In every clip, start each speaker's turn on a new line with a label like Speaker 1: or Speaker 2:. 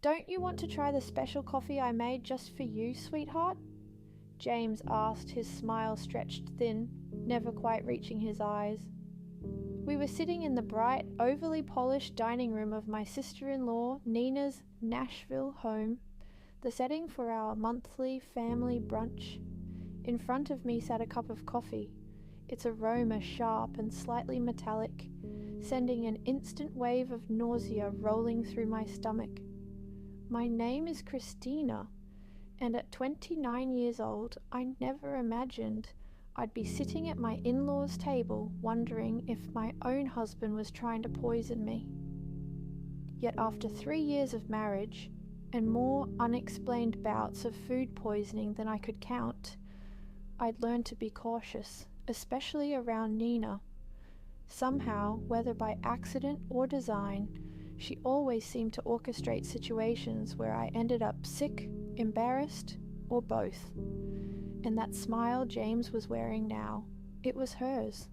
Speaker 1: "Don't you want to try the special coffee I made just for you, sweetheart?" James asked, his smile stretched thin, never quite reaching his eyes. We were sitting in the bright, overly polished dining room of my sister-in-law Nina's Nashville home, the setting for our monthly family brunch. In front of me sat a cup of coffee, its aroma sharp and slightly metallic, sending an instant wave of nausea rolling through my stomach. My name is Christina, and at 29 years old, I never imagined I'd be sitting at my in-laws' table wondering if my own husband was trying to poison me. Yet after 3 years of marriage, and more unexplained bouts of food poisoning than I could count, I'd learned to be cautious, especially around Nina. Somehow, whether by accident or design, she always seemed to orchestrate situations where I ended up sick, embarrassed, or both. And that smile James was wearing now, it was hers.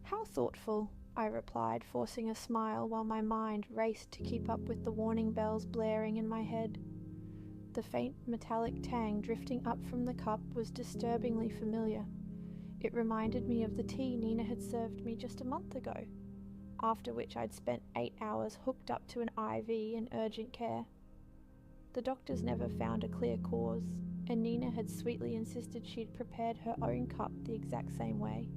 Speaker 1: "How thoughtful," I replied, forcing a smile while my mind raced to keep up with the warning bells blaring in my head. The faint metallic tang drifting up from the cup was disturbingly familiar. It reminded me of the tea Nina had served me just a month ago, after which I'd spent 8 hours hooked up to an IV in urgent care. The doctors never found a clear cause, and Nina had sweetly insisted she'd prepared her own cup the exact same way.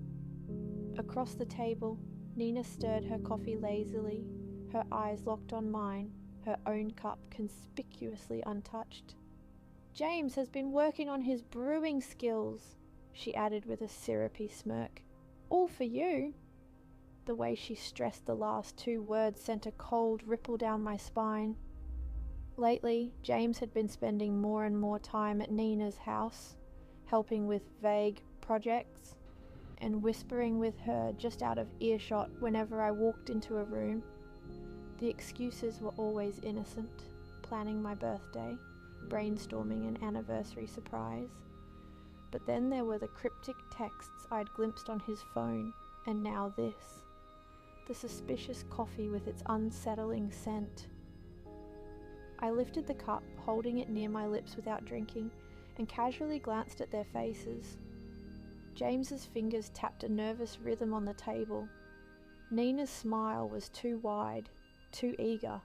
Speaker 1: Across the table, Nina stirred her coffee lazily, her eyes locked on mine, her own cup conspicuously untouched. "James has been working on his brewing skills," she added with a syrupy smirk. "All for you." The way she stressed the last 2 words sent a cold ripple down my spine. Lately, James had been spending more and more time at Nina's house, helping with vague projects, and whispering with her just out of earshot whenever I walked into a room. The excuses were always innocent: planning my birthday, brainstorming an anniversary surprise. But then there were the cryptic texts I'd glimpsed on his phone, and now this. The suspicious coffee with its unsettling scent. I lifted the cup, holding it near my lips without drinking, and casually glanced at their faces. James's fingers tapped a nervous rhythm on the table. Nina's smile was too wide, too eager.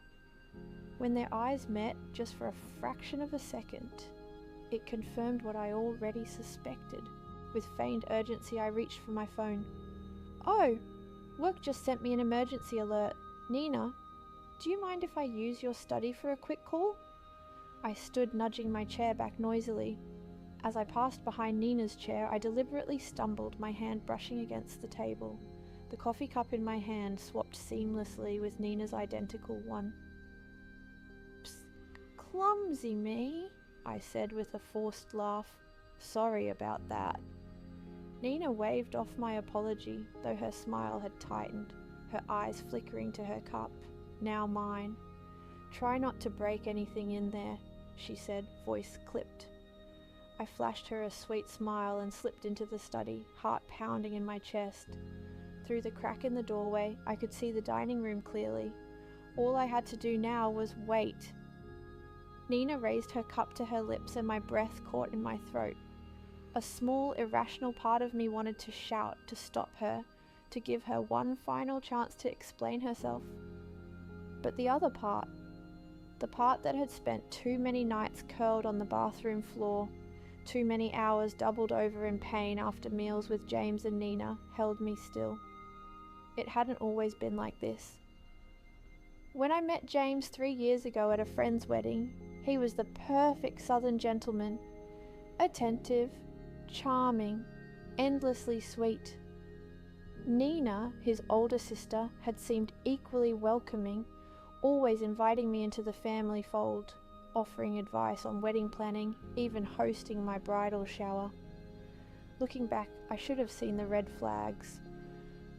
Speaker 1: When their eyes met, just for a fraction of a second, it confirmed what I already suspected. With feigned urgency, I reached for my phone. "Oh, work just sent me an emergency alert. Nina, do you mind if I use your study for a quick call?" I stood nudging my chair back noisily. As I passed behind Nina's chair, I deliberately stumbled, my hand brushing against the table. The coffee cup in my hand swapped seamlessly with Nina's identical one. "Psst, clumsy me," I said with a forced laugh. "Sorry about that." Nina waved off my apology, though her smile had tightened, her eyes flickering to her cup, now mine. "Try not to break anything in there," she said, voice clipped. I flashed her a sweet smile and slipped into the study, heart pounding in my chest. Through the crack in the doorway, I could see the dining room clearly. All I had to do now was wait. Nina raised her cup to her lips and my breath caught in my throat. A small, irrational part of me wanted to shout, to stop her, to give her one final chance to explain herself. But the other part, the part that had spent too many nights curled on the bathroom floor, too many hours doubled over in pain after meals with James and Nina, held me still. It hadn't always been like this. When I met James 3 years ago at a friend's wedding, he was the perfect southern gentleman. Attentive, charming, endlessly sweet. Nina, his older sister, had seemed equally welcoming, always inviting me into the family fold, offering advice on wedding planning, even hosting my bridal shower. Looking back, I should have seen the red flags.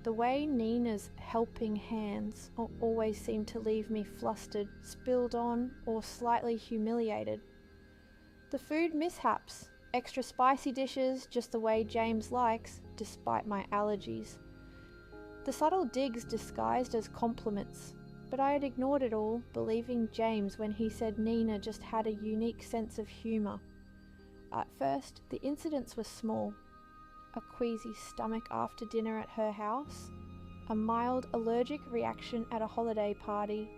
Speaker 1: The way Nina's helping hands always seemed to leave me flustered, spilled on, or slightly humiliated. The food mishaps, extra spicy dishes just the way James likes, despite my allergies. The subtle digs disguised as compliments. But I had ignored it all, believing James when he said Nina just had a unique sense of humour. At first, the incidents were small. A queasy stomach after dinner at her house, a mild allergic reaction at a holiday party.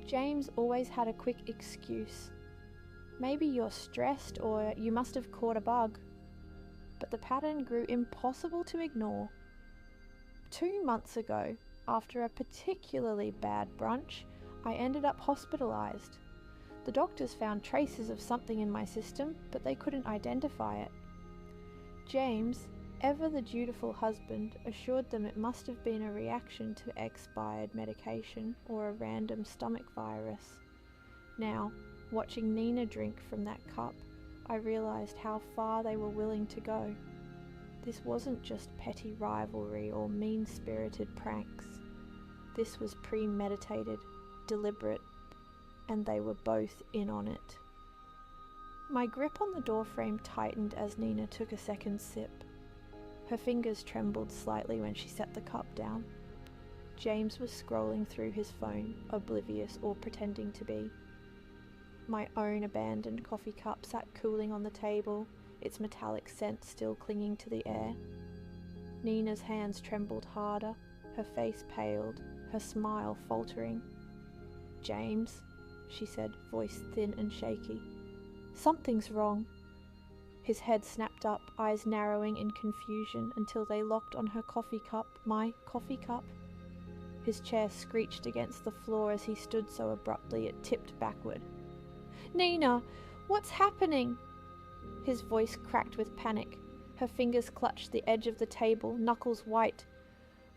Speaker 1: James always had a quick excuse. Maybe you're stressed or you must have caught a bug. But the pattern grew impossible to ignore. 2 months ago, after a particularly bad brunch, I ended up hospitalised. The doctors found traces of something in my system, but they couldn't identify it. James, ever the dutiful husband, assured them it must have been a reaction to expired medication or a random stomach virus. Now, watching Nina drink from that cup, I realised how far they were willing to go. This wasn't just petty rivalry or mean-spirited pranks. This was premeditated, deliberate, and they were both in on it. My grip on the doorframe tightened as Nina took a second sip. Her fingers trembled slightly when she set the cup down. James was scrolling through his phone, oblivious or pretending to be. My own abandoned coffee cup sat cooling on the table, its metallic scent still clinging to the air. Nina's hands trembled harder, her face paled, her smile faltering. "James," she said, voice thin and shaky. "Something's wrong." His head snapped up, eyes narrowing in confusion until they locked on her coffee cup, my coffee cup. His chair screeched against the floor as he stood so abruptly it tipped backward. "Nina, what's happening?" His voice cracked with panic. Her fingers clutched the edge of the table, knuckles white.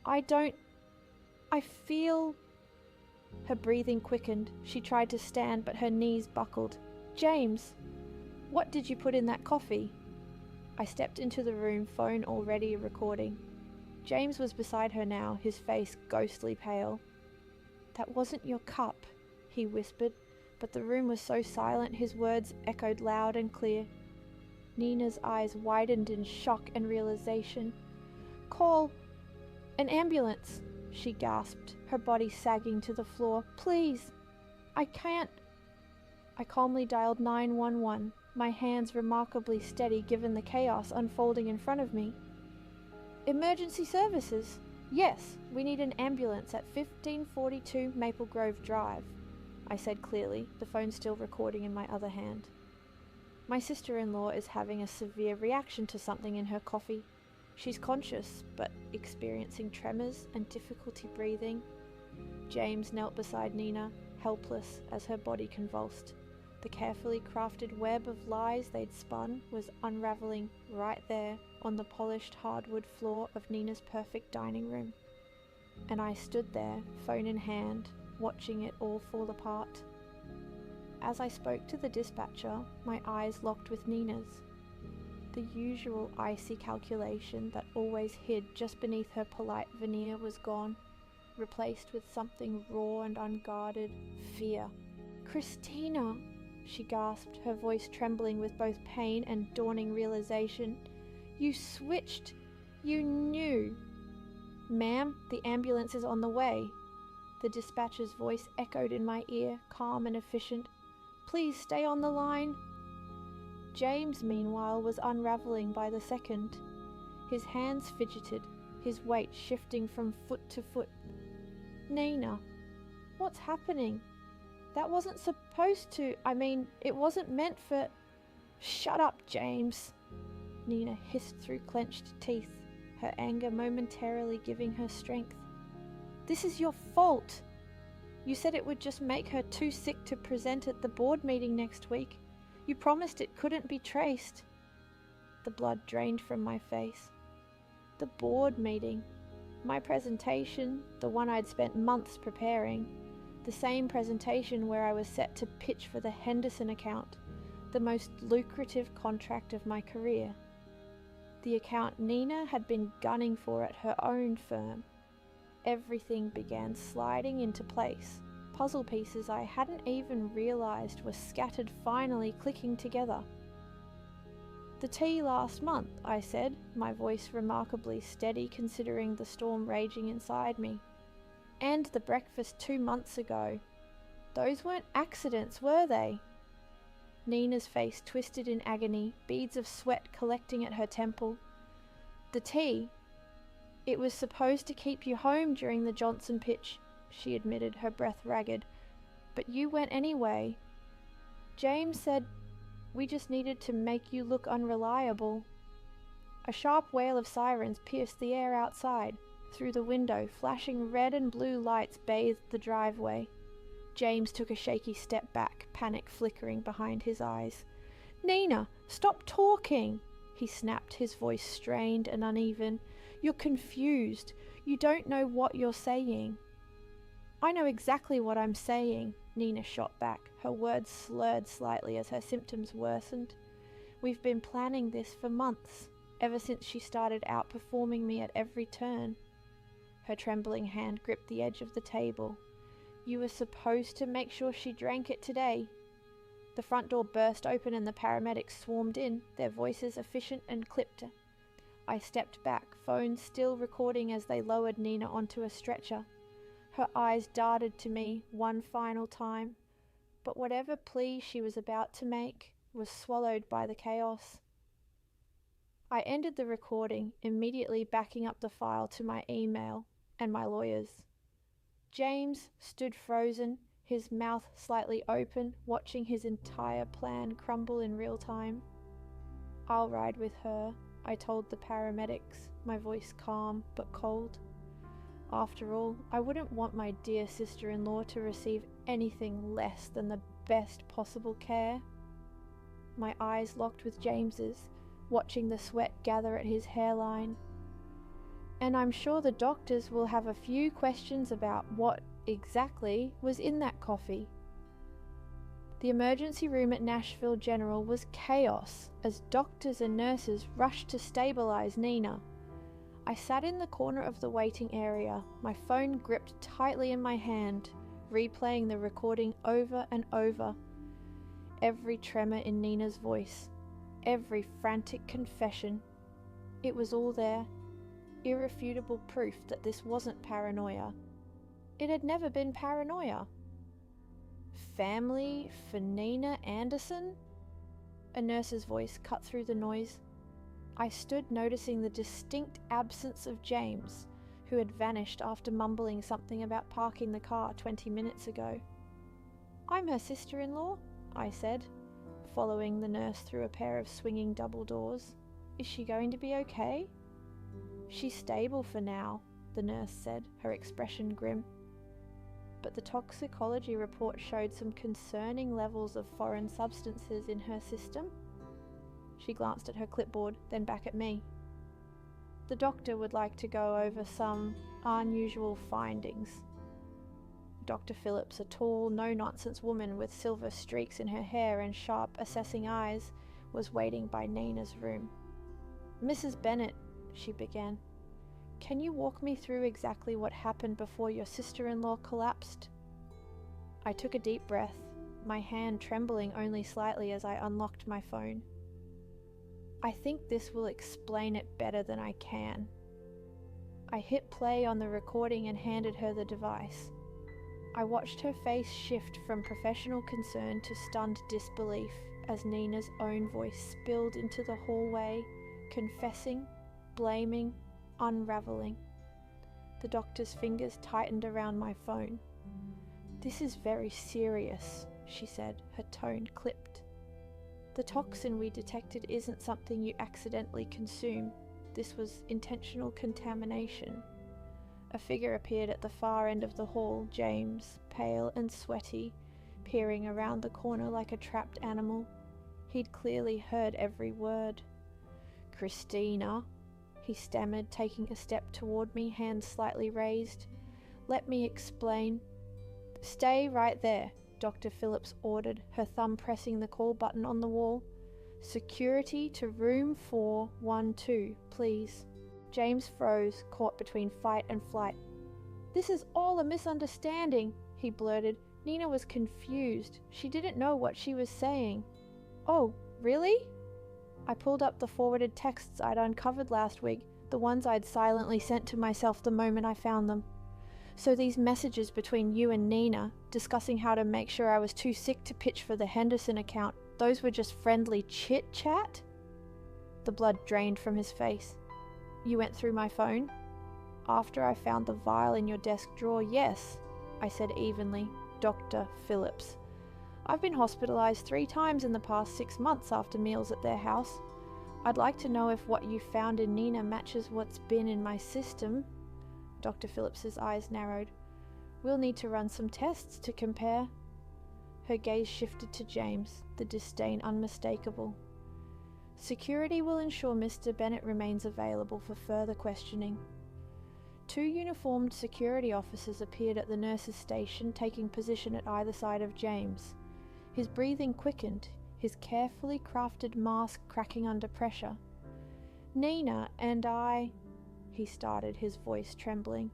Speaker 1: I feel... Her breathing quickened. She tried to stand, but her knees buckled. "James, what did you put in that coffee?" I stepped into the room, phone already recording. James was beside her now, his face ghostly pale. "That wasn't your cup," he whispered, but the room was so silent his words echoed loud and clear. Nina's eyes widened in shock and realization. "Call an ambulance," she gasped, her body sagging to the floor. "Please, I can't." I calmly dialed 911, my hands remarkably steady given the chaos unfolding in front of me. "Emergency services? Yes, we need an ambulance at 1542 Maple Grove Drive," I said clearly, the phone still recording in my other hand. "My sister-in-law is having a severe reaction to something in her coffee. She's conscious, but experiencing tremors and difficulty breathing." James knelt beside Nina, helpless as her body convulsed. The carefully crafted web of lies they'd spun was unraveling right there on the polished hardwood floor of Nina's perfect dining room. And I stood there, phone in hand, watching it all fall apart. As I spoke to the dispatcher, my eyes locked with Nina's. The usual icy calculation that always hid just beneath her polite veneer was gone, replaced with something raw and unguarded, fear. "Christina," she gasped, her voice trembling with both pain and dawning realization. "You switched. You knew." "Ma'am, the ambulance is on the way." The dispatcher's voice echoed in my ear, calm and efficient. "Please stay on the line." James, meanwhile, was unraveling by the second. His hands fidgeted, his weight shifting from foot to foot. "Nina, what's happening? That wasn't supposed to... it wasn't meant for..." "Shut up, James," Nina hissed through clenched teeth, her anger momentarily giving her strength. "This is your fault. You said it would just make her too sick to present at the board meeting next week. You promised it couldn't be traced." The blood drained from my face. The board meeting. My presentation, the one I'd spent months preparing. The same presentation where I was set to pitch for the Henderson account, the most lucrative contract of my career. The account Nina had been gunning for at her own firm. Everything began sliding into place. Puzzle pieces I hadn't even realized were scattered, finally clicking together. "The tea last month," I said, my voice remarkably steady considering the storm raging inside me. And the breakfast 2 months ago. Those weren't accidents, were they? Nina's face twisted in agony, beads of sweat collecting at her temple. The tea. It was supposed to keep you home during the Johnson pitch, she admitted, her breath ragged. But you went anyway. James said we just needed to make you look unreliable. A sharp wail of sirens pierced the air outside. Through the window, flashing red and blue lights bathed the driveway. James took a shaky step back, panic flickering behind his eyes. "Nina, stop talking!" he snapped, his voice strained and uneven. "You're confused. You don't know what you're saying." "I know exactly what I'm saying," Nina shot back, her words slurred slightly as her symptoms worsened. "We've been planning this for months, ever since she started outperforming me at every turn." Her trembling hand gripped the edge of the table. "You were supposed to make sure she drank it today." The front door burst open and the paramedics swarmed in, their voices efficient and clipped. I stepped back, phone still recording as they lowered Nina onto a stretcher. Her eyes darted to me one final time, but whatever plea she was about to make was swallowed by the chaos. I ended the recording, immediately backing up the file to my email and my lawyer's. James stood frozen, his mouth slightly open, watching his entire plan crumble in real time. "I'll ride with her," I told the paramedics, my voice calm but cold. After all, I wouldn't want my dear sister-in-law to receive anything less than the best possible care. My eyes locked with James's, watching the sweat gather at his hairline. "And I'm sure the doctors will have a few questions about what exactly was in that coffee." The emergency room at Nashville General was chaos as doctors and nurses rushed to stabilize Nina. I sat in the corner of the waiting area, my phone gripped tightly in my hand, replaying the recording over and over. Every tremor in Nina's voice, every frantic confession. It was all there. Irrefutable proof that this wasn't paranoia. It had never been paranoia. "Family for Nina Anderson?" A nurse's voice cut through the noise. I stood noticing the distinct absence of James, who had vanished after mumbling something about parking the car 20 minutes ago. "I'm her sister-in-law," I said, following the nurse through a pair of swinging double doors. "Is she going to be okay?" "She's stable for now," the nurse said, her expression grim. But the toxicology report showed some concerning levels of foreign substances in her system. She glanced at her clipboard, then back at me. "The doctor would like to go over some unusual findings." Dr. Phillips, a tall, no-nonsense woman with silver streaks in her hair and sharp, assessing eyes, was waiting by Nina's room. "Mrs. Bennett," she began, "can you walk me through exactly what happened before your sister-in-law collapsed?" I took a deep breath, my hand trembling only slightly as I unlocked my phone. "I think this will explain it better than I can." I hit play on the recording and handed her the device. I watched her face shift from professional concern to stunned disbelief as Nina's own voice spilled into the hallway, confessing, blaming, unraveling. The doctor's fingers tightened around my phone. "This is very serious," she said, her tone clipped. "The toxin we detected isn't something you accidentally consume. This was intentional contamination." A figure appeared at the far end of the hall, James, pale and sweaty, peering around the corner like a trapped animal. He'd clearly heard every word. "Christina," he stammered, taking a step toward me, hands slightly raised. "Let me explain." "Stay right there," Dr. Phillips ordered, her thumb pressing the call button on the wall. "Security to room 412, please." James froze, caught between fight and flight. "This is all a misunderstanding," he blurted. "Nina was confused. She didn't know what she was saying." "Oh, really?" I pulled up the forwarded texts I'd uncovered last week, the ones I'd silently sent to myself the moment I found them. So these messages between you and Nina, discussing how to make sure I was too sick to pitch for the Henderson account, those were just friendly chit-chat? The blood drained from his face. You went through my phone? After I found the vial in your desk drawer, yes, I said evenly. Dr. Phillips. I've been hospitalized 3 times in the past 6 months after meals at their house. I'd like to know if what you found in Nina matches what's been in my system. Dr. Phillips's eyes narrowed. We'll need to run some tests to compare. Her gaze shifted to James, the disdain unmistakable. Security will ensure Mr. Bennett remains available for further questioning. 2 uniformed security officers appeared at the nurse's station, taking position at either side of James. His breathing quickened, his carefully crafted mask cracking under pressure. Nina and I, he started, his voice trembling.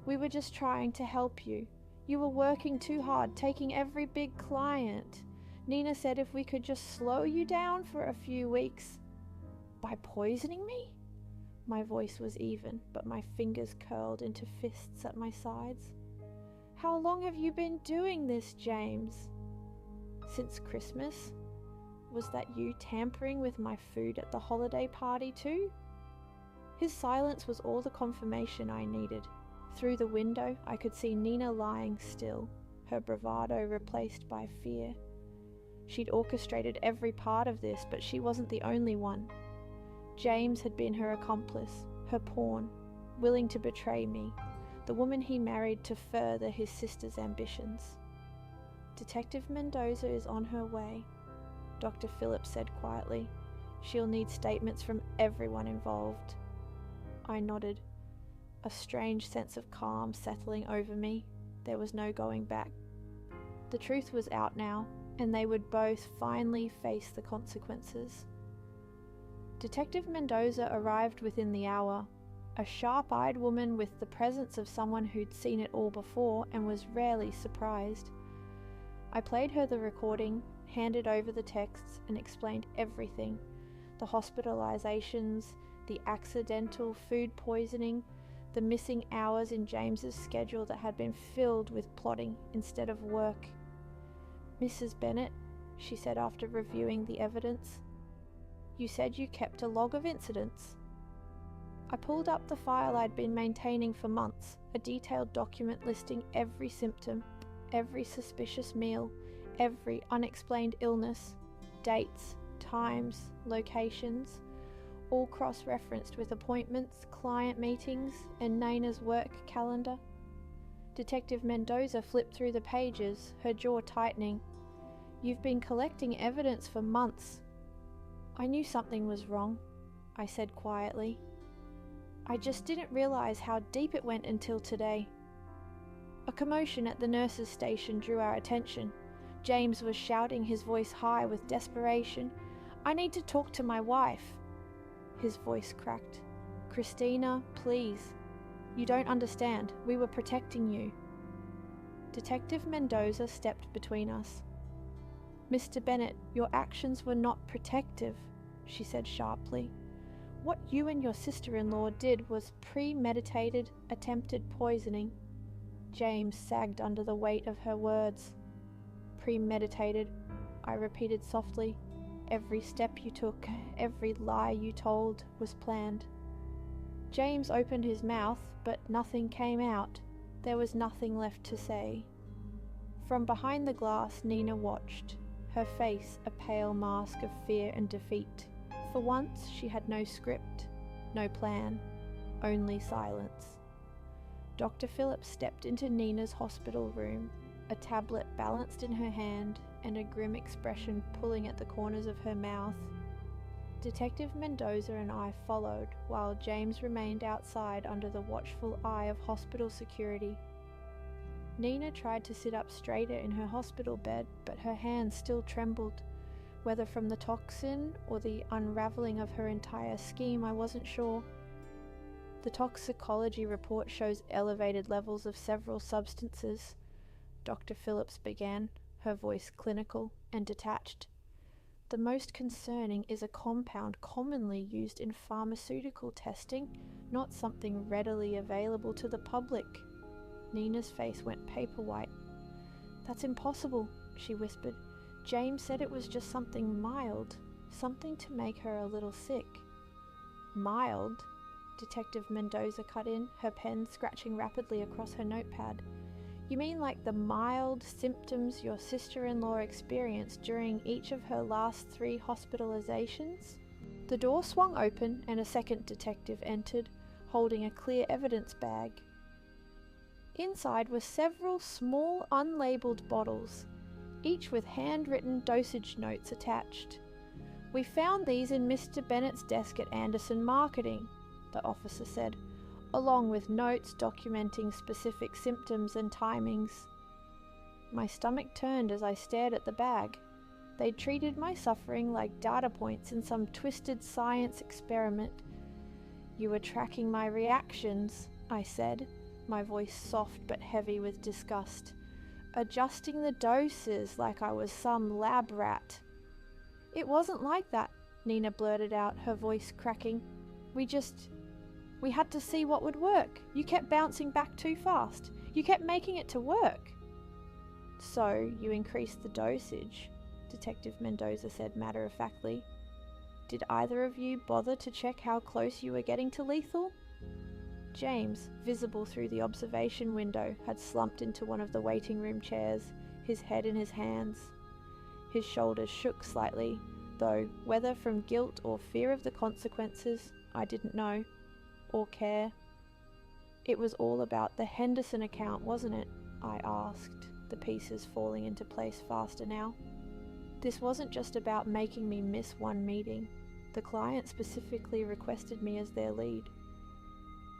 Speaker 1: We were just trying to help you. You were working too hard, taking every big client. Nina said if we could just slow you down for a few weeks. By poisoning me? My voice was even, but my fingers curled into fists at my sides. How long have you been doing this, James? Since Christmas? Was that you tampering with my food at the holiday party too? His silence was all the confirmation I needed. Through the window, I could see Nina lying still, her bravado replaced by fear. She'd orchestrated every part of this, but she wasn't the only one. James had been her accomplice, her pawn, willing to betray me, the woman he married to further his sister's ambitions. Detective Mendoza is on her way, Dr. Phillips said quietly. She'll need statements from everyone involved. I nodded, a strange sense of calm settling over me. There was no going back. The truth was out now, and they would both finally face the consequences. Detective Mendoza arrived within the hour, a sharp-eyed woman with the presence of someone who'd seen it all before and was rarely surprised. I played her the recording, handed over the texts, and explained everything. The hospitalizations, the accidental food poisoning, the missing hours in James's schedule that had been filled with plotting instead of work. Mrs. Bennett, she said after reviewing the evidence, you said you kept a log of incidents. I pulled up the file I'd been maintaining for months, a detailed document listing every symptom, every suspicious meal, every unexplained illness, dates, times, locations, all cross-referenced with appointments, client meetings, and Nina's work calendar. Detective Mendoza flipped through the pages, her jaw tightening. You've been collecting evidence for months. I knew something was wrong, I said quietly. I just didn't realize how deep it went until today. A commotion at the nurse's station drew our attention. James was shouting, his voice high with desperation. I need to talk to my wife. His voice cracked. Christina, please. You don't understand. We were protecting you. Detective Mendoza stepped between us. Mr. Bennett, your actions were not protective, she said sharply. What you and your sister-in-law did was premeditated, attempted poisoning. James sagged under the weight of her words. Premeditated, I repeated softly. Every step you took, every lie you told was planned. James opened his mouth, but nothing came out. There was nothing left to say. From behind the glass, Nina watched, her face a pale mask of fear and defeat. For once, she had no script, no plan, only silence. Dr. Phillips stepped into Nina's hospital room, a tablet balanced in her hand and a grim expression pulling at the corners of her mouth. Detective Mendoza and I followed, while James remained outside under the watchful eye of hospital security. Nina tried to sit up straighter in her hospital bed, but her hands still trembled. Whether from the toxin or the unraveling of her entire scheme, I wasn't sure. The toxicology report shows elevated levels of several substances, Dr. Phillips began, her voice clinical and detached. The most concerning is a compound commonly used in pharmaceutical testing, not something readily available to the public. Nina's face went paper white. "That's impossible," she whispered. "James said it was just something mild, something to make her a little sick." "Mild?" Detective Mendoza cut in, her pen scratching rapidly across her notepad. "You mean like the mild symptoms your sister-in-law experienced during each of her last 3 hospitalizations?" The door swung open and a second detective entered, holding a clear evidence bag. Inside were several small unlabeled bottles, each with handwritten dosage notes attached. "We found these in Mr. Bennett's desk at Anderson Marketing," the officer said, along with notes documenting specific symptoms and timings. My stomach turned as I stared at the bag. They'd treated my suffering like data points in some twisted science experiment. "You were tracking my reactions," I said, my voice soft but heavy with disgust. "Adjusting the doses like I was some lab rat." "It wasn't like that," Nina blurted out, her voice cracking. We had to see what would work. You kept bouncing back too fast. You kept making it to work." "So you increased the dosage," Detective Mendoza said matter-of-factly. "Did either of you bother to check how close you were getting to lethal?" James, visible through the observation window, had slumped into one of the waiting room chairs, his head in his hands. His shoulders shook slightly, though whether from guilt or fear of the consequences, I didn't know, or care. "It was all about the Henderson account, wasn't it?" I asked, the pieces falling into place faster now. "This wasn't just about making me miss one meeting. The client specifically requested me as their lead."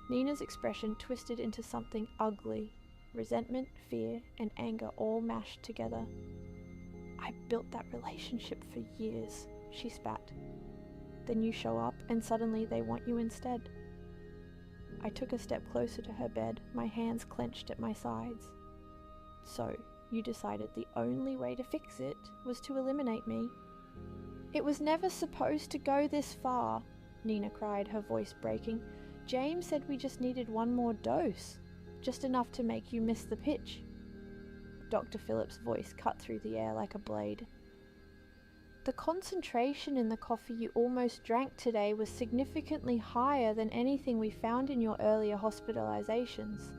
Speaker 1: Nina's expression twisted into something ugly, resentment, fear, and anger all mashed together. "I built that relationship for years," she spat. "Then you show up and suddenly they want you instead." I took a step closer to her bed, my hands clenched at my sides. "So, you decided the only way to fix it was to eliminate me?" "It was never supposed to go this far," Nina cried, her voice breaking. "James said we just needed one more dose, just enough to make you miss the pitch." Dr. Phillips' voice cut through the air like a blade. "The concentration in the coffee you almost drank today was significantly higher than anything we found in your earlier hospitalizations.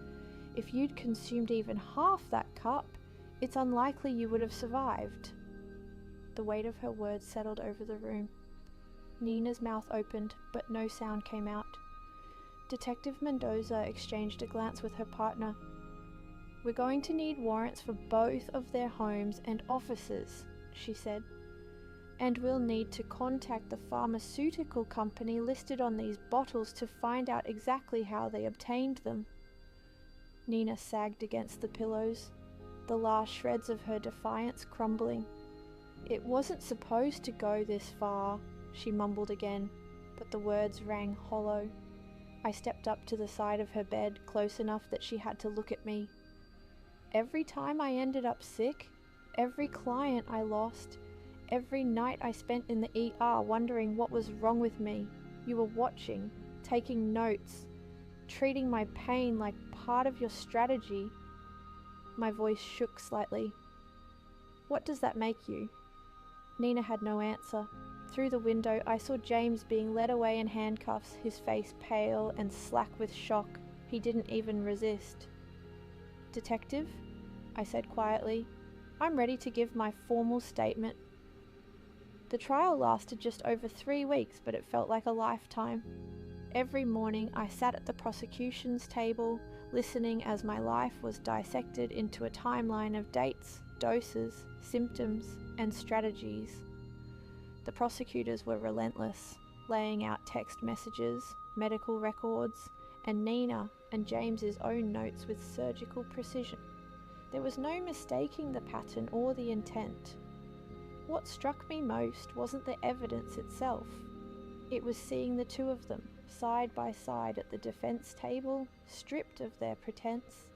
Speaker 1: If you'd consumed even half that cup, it's unlikely you would have survived." The weight of her words settled over the room. Nina's mouth opened, but no sound came out. Detective Mendoza exchanged a glance with her partner. "We're going to need warrants for both of their homes and offices," she said. "And we'll need to contact the pharmaceutical company listed on these bottles to find out exactly how they obtained them." Nina sagged against the pillows, the last shreds of her defiance crumbling. "It wasn't supposed to go this far," she mumbled again, but the words rang hollow. I stepped up to the side of her bed, close enough that she had to look at me. "Every time I ended up sick, every client I lost, every night I spent in the ER wondering what was wrong with me, you were watching, taking notes, treating my pain like part of your strategy." My voice shook slightly. "What does that make you?" Nina had no answer. Through the window, I saw James being led away in handcuffs, his face pale and slack with shock. He didn't even resist. "Detective," I said quietly, "I'm ready to give my formal statement." The trial lasted just over 3 weeks, but it felt like a lifetime. Every morning I sat at the prosecution's table, listening as my life was dissected into a timeline of dates, doses, symptoms, and strategies. The prosecutors were relentless, laying out text messages, medical records, and Nina and James's own notes with surgical precision. There was no mistaking the pattern or the intent. What struck me most wasn't the evidence itself. It was seeing the two of them, side by side at the defense table, stripped of their pretense.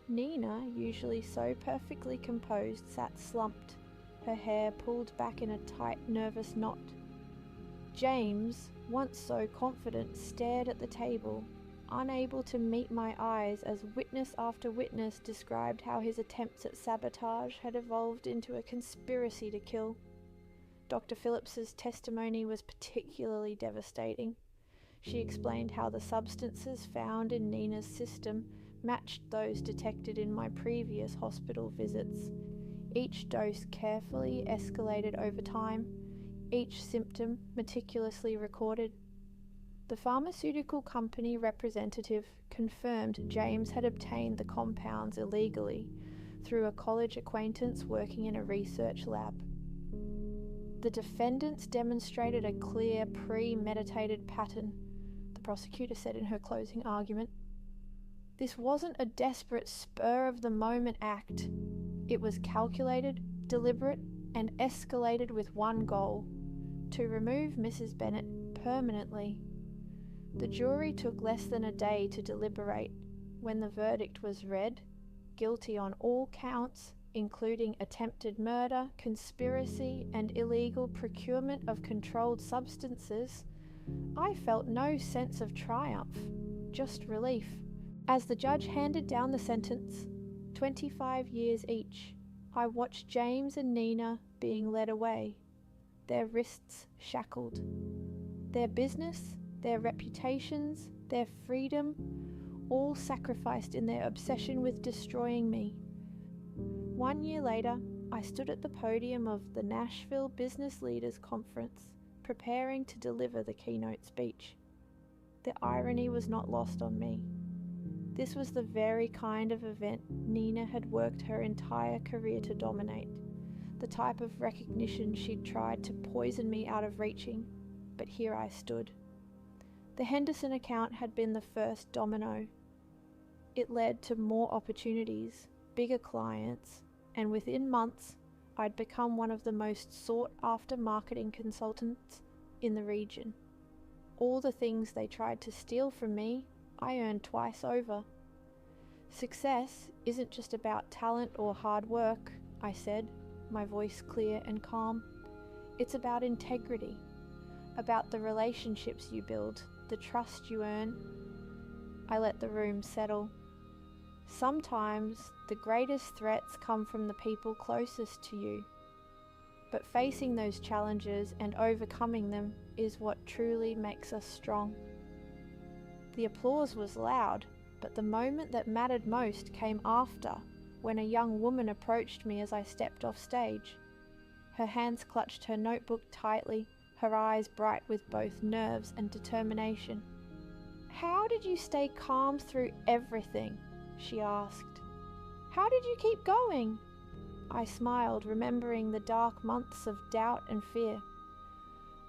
Speaker 1: Nina, usually so perfectly composed, sat slumped, her hair pulled back in a tight, nervous knot. James, once so confident, stared at the table, unable to meet my eyes as witness after witness described how his attempts at sabotage had evolved into a conspiracy to kill. Dr. Phillips's testimony was particularly devastating. She explained how the substances found in Nina's system matched those detected in my previous hospital visits. Each dose carefully escalated over time, each symptom meticulously recorded. The pharmaceutical company representative confirmed James had obtained the compounds illegally through a college acquaintance working in a research lab. The defendants demonstrated a clear, premeditated pattern, the prosecutor said in her closing argument. This wasn't a desperate, spur-of-the-moment act. It was calculated, deliberate, and escalated with one goal: to remove Mrs. Bennet permanently. The jury took less than a day to deliberate. When the verdict was read, guilty on all counts, including attempted murder, conspiracy, and illegal procurement of controlled substances, I felt no sense of triumph, just relief. As the judge handed down the sentence, 25 years each, I watched James and Nina being led away, their wrists shackled. Their business, their reputations, their freedom, all sacrificed in their obsession with destroying me. 1 year later, I stood at the podium of the Nashville Business Leaders Conference, preparing to deliver the keynote speech. The irony was not lost on me. This was the very kind of event Nina had worked her entire career to dominate, the type of recognition she'd tried to poison me out of reaching, but here I stood. The Henderson account had been the first domino. It led to more opportunities, bigger clients, and within months, I'd become one of the most sought-after marketing consultants in the region. All the things they tried to steal from me, I earned twice over. Success isn't just about talent or hard work, I said, my voice clear and calm. It's about integrity, about the relationships you build, the trust you earn. I let the room settle. Sometimes the greatest threats come from the people closest to you, but facing those challenges and overcoming them is what truly makes us strong. The applause was loud, but the moment that mattered most came after, when a young woman approached me as I stepped off stage. Her hands clutched her notebook tightly, her eyes bright with both nerves and determination. "How did you stay calm through everything?" she asked. "How did you keep going?" I smiled, remembering the dark months of doubt and fear.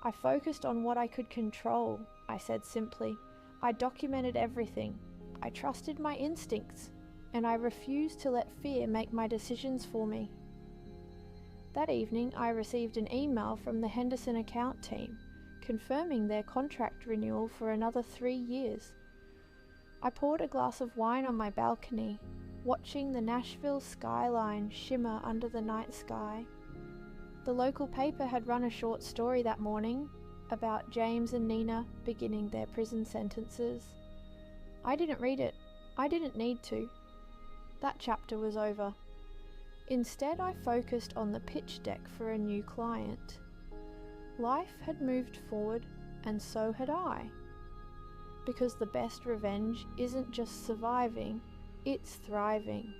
Speaker 1: "I focused on what I could control," I said simply. "I documented everything. I trusted my instincts, and I refused to let fear make my decisions for me." That evening, I received an email from the Henderson account team, confirming their contract renewal for another 3 years. I poured a glass of wine on my balcony, watching the Nashville skyline shimmer under the night sky. The local paper had run a short story that morning about James and Nina beginning their prison sentences. I didn't read it. I didn't need to. That chapter was over. Instead, I focused on the pitch deck for a new client. Life had moved forward, and so had I. Because the best revenge isn't just surviving, it's thriving.